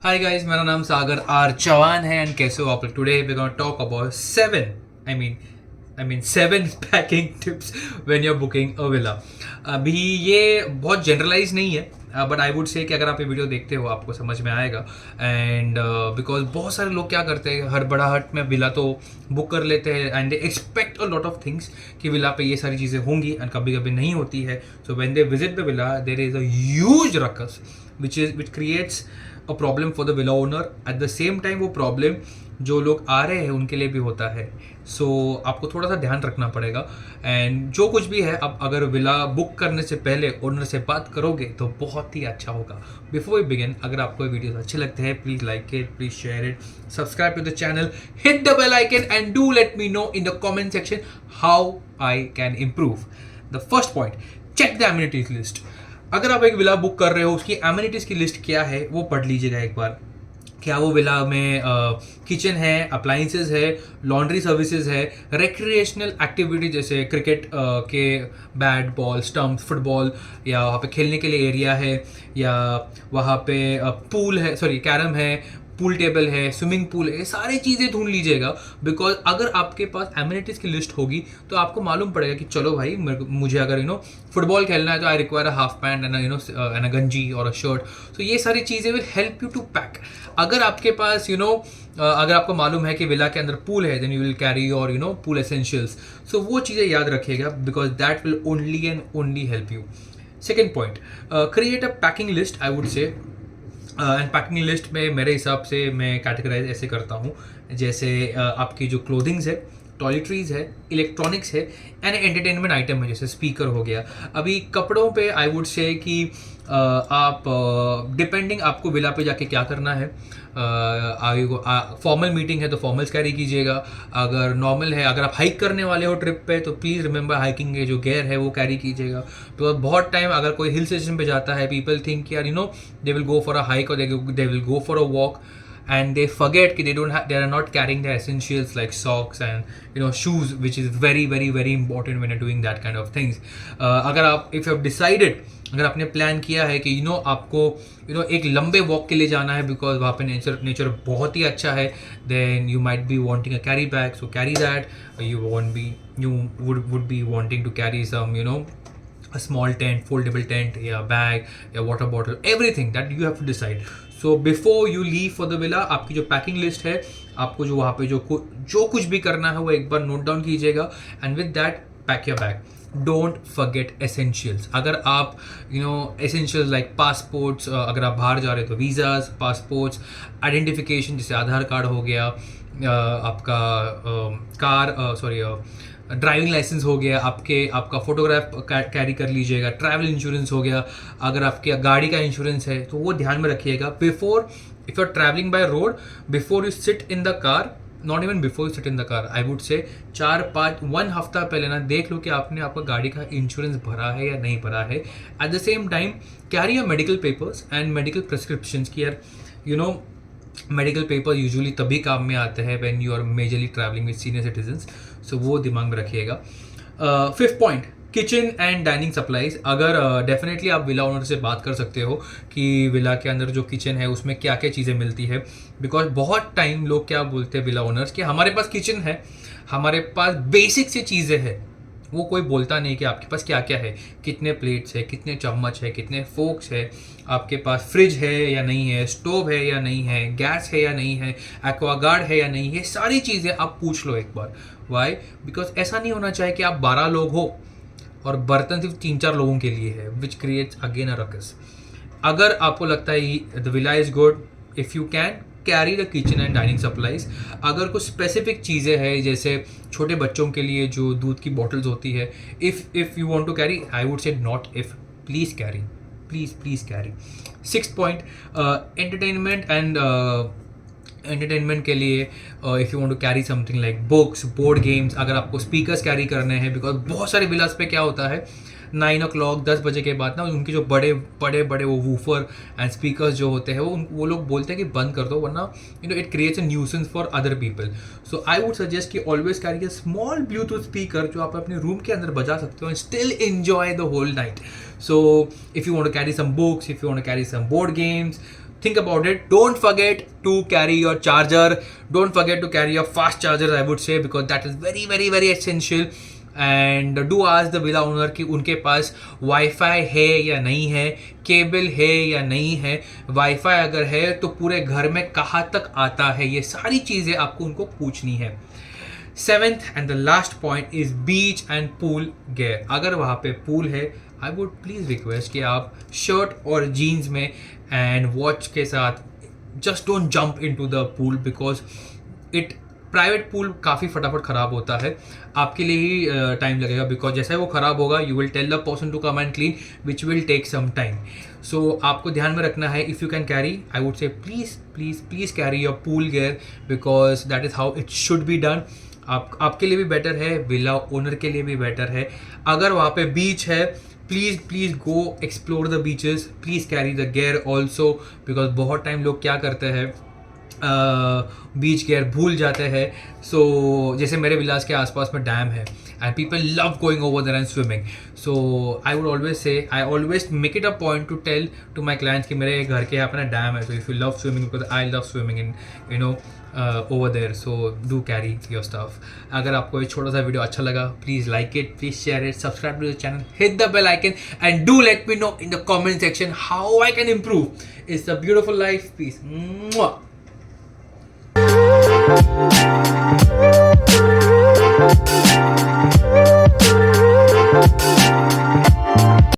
Hi guys, मेरा नाम सागर are Chauhan है एंड कैसे हो आप लोग। Today we gonna talk about seven packing tips when you are booking a villa. अभी ये बहुत जनरलाइज नहीं है, बट आई वुड से कि अगर आप ये वीडियो देखते हो आपको समझ में आएगा। एंड बिकॉज बहुत सारे लोग क्या करते हैं, हड़बड़ाहट में विला तो बुक कर लेते हैं and they expect a lot of things कि विला पे ये सारी चीज़ें होंगी एंड कभी कभी नहीं होती है। So when they visit the villa there is a huge ruckus which creates a problem for the villa owner. At the same time वो प्रॉब्लम जो लोग आ रहे हैं उनके लिए भी होता है। सो आपको थोड़ा सा ध्यान रखना पड़ेगा। एंड जो कुछ भी है, आप अगर विला बुक करने से पहले ओनर से बात करोगे तो बहुत ही अच्छा होगा। बिफोर वी बिगिन, अगर आपको ये वीडियो अच्छे लगते हैं please like it, please share it, subscribe to the channel, hit the bell icon and do let me know in the comment section how I can improve. The first point, check the amenities list. अगर आप एक villa book कर रहे हो उसकी amenities की list क्या है वो पढ़ लीजिएगा एक बार। क्या वो विला में किचन है, अप्लाइंसेस है, लॉन्ड्री सर्विसेज है, रिक्रिएशनल एक्टिविटी जैसे क्रिकेट के बैट बॉल, स्टम्प, फुटबॉल, या वहाँ पे खेलने के लिए एरिया है, या वहाँ पे पूल है, सॉरी कैरम है, पूल टेबल है, स्विमिंग पूल है, ये सारी चीज़ें ढूंढ लीजिएगा। बिकॉज अगर आपके पास एमिनिटीज़ की लिस्ट होगी तो आपको मालूम पड़ेगा कि चलो भाई मुझे अगर फुटबॉल खेलना है तो I require a half pant and and a गंजी और अ शर्ट। तो ये सारी चीज़ें will help you to pack. अगर आपके पास अगर आपको मालूम है कि विला के अंदर पूल है then you will carry your pool essentials. So वो चीज़ें याद रखिएगा because that will only and only help you. Second point, create a packing list. I would say and packing list में मेरे हिसाब से मैं कैटेगराइज ऐसे करता हूँ, जैसे आपकी जो क्लोथिंग्स है, टॉयलेटरीज है, इलेक्ट्रॉनिक्स है एंड एंटरटेनमेंट आइटम है जैसे स्पीकर हो गया। अभी कपड़ों पे आई वुड से कि आप डिपेंडिंग आपको विला पे जाके क्या करना है। फॉर्मल मीटिंग है तो फॉर्मल्स कैरी कीजिएगा। अगर नॉर्मल है, अगर आप हाइक करने वाले हो ट्रिप पे तो प्लीज़ रिमेंबर हाइकिंग के जो गेयर है वो कैरी कीजिएगा। तो बहुत टाइम अगर कोई हिल स्टेशन पे जाता है, पीपल थिंक यार they will go for a hike और they will go for a walk and they forget कि they are not carrying the essentials like socks and shoes, which is very very very important when you're doing that kind of things. अगर आप if you have decided, अगर आपने plan किया है कि आपको एक लंबे वॉक के लिए जाना है बिकॉज वहाँ पे नेचर बहुत ही अच्छा है, then you might be wanting a carry bag, so carry that. You would be wanting to carry some a small tent, foldable tent, या bag, या water bottle, everything that you have to decide. So before you leave for the villa, आपकी जो packing list है, आपको जो वहाँ पे जो कुछ भी करना है वो एक बार नोट डाउन कीजिएगा and with that pack your bag. Don't forget essentials. अगर आप एसेंशियल्स लाइक पासपोर्ट्स, अगर आप बाहर जा रहे हो तो वीज़ाज, पासपोर्ट्स, आइडेंटिफिकेशन जैसे आधार कार्ड हो गया, आपका ड्राइविंग लाइसेंस हो गया, आपका फोटोग्राफ कैरी कर लीजिएगा, ट्रैवल इंश्योरेंस हो गया, अगर आपके गाड़ी का इंश्योरेंस है तो वो ध्यान में रखिएगा। Before, if you are travelling by road, before you sit in the car, not even before you sit in the car, I would say 1 हफ्ता पहले ना देख लो कि आपने आपका गाड़ी का इंश्योरेंस भरा है या नहीं भरा है। At the same time carry your medical papers and medical prescriptions की यार मेडिकल पेपर यूजुअली तभी काम में आते हैं when you are majorly travelling with senior citizens. So वो दिमाग में रखिएगा। Fifth point, kitchen and dining supplies. अगर डेफिनेटली आप विला ओनर से बात कर सकते हो कि विला के अंदर जो किचन है उसमें क्या क्या चीज़ें मिलती है। बिकॉज बहुत टाइम लोग क्या बोलते हैं विला ओनर्स कि हमारे पास किचन है, हमारे पास बेसिक सी चीज़ें हैं, वो कोई बोलता नहीं कि आपके पास क्या क्या है, कितने प्लेट्स है, कितने चम्मच है, कितने फोक्स है, आपके पास फ्रिज है या नहीं है, स्टोव है या नहीं है, गैस है या नहीं है, एक्वागार्ड है या नहीं है, सारी चीज़ें आप पूछ लो एक बार। वाई? बिकॉज ऐसा नहीं होना चाहिए कि आप 12 लोग हो और बर्तन सिर्फ 3-4 लोगों के लिए है, which creates again a ruckus. अगर आपको लगता है the villa is good, if you can carry the kitchen and dining supplies. अगर कुछ स्पेसिफिक चीज़ें हैं जैसे छोटे बच्चों के लिए जो दूध की बॉटल्स होती है, if you want to carry, I would say not if, please carry, please carry. Sixth point, entertainment के लिए if you want to carry something like books, board games, अगर आपको स्पीकर्स कैरी करने हैं, बिकॉज बहुत सारे विलास पे क्या होता है 9 o'clock 10 बजे के बाद ना उनके जो बड़े बड़े वो वूफर एंड स्पीकर्स जो होते हैं वो लोग बोलते हैं कि बंद कर दो वरना it creates a nuisance for other people. So I would suggest कि always carry a small Bluetooth speaker जो आप अपने रूम के अंदर बजा सकते हो and still enjoy the whole night. So if you want to carry some books, if you want to carry some board games, think about it. Don't forget to carry your charger. Don't forget to carry your fast charger, I would say, because that is very very very essential. And do ask the villa owner कि उनके पास wifi है या नहीं है, cable है या नहीं है, वाईफाई अगर है तो पूरे घर में कहाँ तक आता है, ये सारी चीज़ें आपको उनको पूछनी है. 7th and the last point is beach and pool gear. अगर वहाँ पे पूल है, आई वुड प्लीज़ रिक्वेस्ट कि आप शर्ट और जीन्स में एंड वॉच के साथ just don't jump into the pool, because it private pool काफ़ी फटाफट ख़राब होता है, आपके लिए ही टाइम लगेगा, बिकॉज जैसे वो ख़राब होगा you will tell the person to come and clean, which will take some time. So आपको ध्यान में रखना है, if you can carry, I would say please please please carry your pool gear, because that is how it should be done. आपके लिए भी better है, villa owner के लिए भी बेटर है. अगर वहाँ पे बीच है, please go explore the beaches, please carry the gear also, because बहुत टाइम लोग क्या करते हैं, बीच गेयर भूल जाते हैं. सो जैसे मेरे विलास के आसपास में डैम है and people love going over there and swimming. So I would always say, I always make it a point to tell to my clients कि मेरे घर के यहाँ पे ना डैम है, so if you love swimming, because I love swimming in you know over there, so do carry your stuff. अगर आपको ये छोटा सा वीडियो अच्छा लगा, please like it, please share it, subscribe to the channel, hit the bell icon and do let me know in the comment section how I can improve. It's a beautiful life. Piece.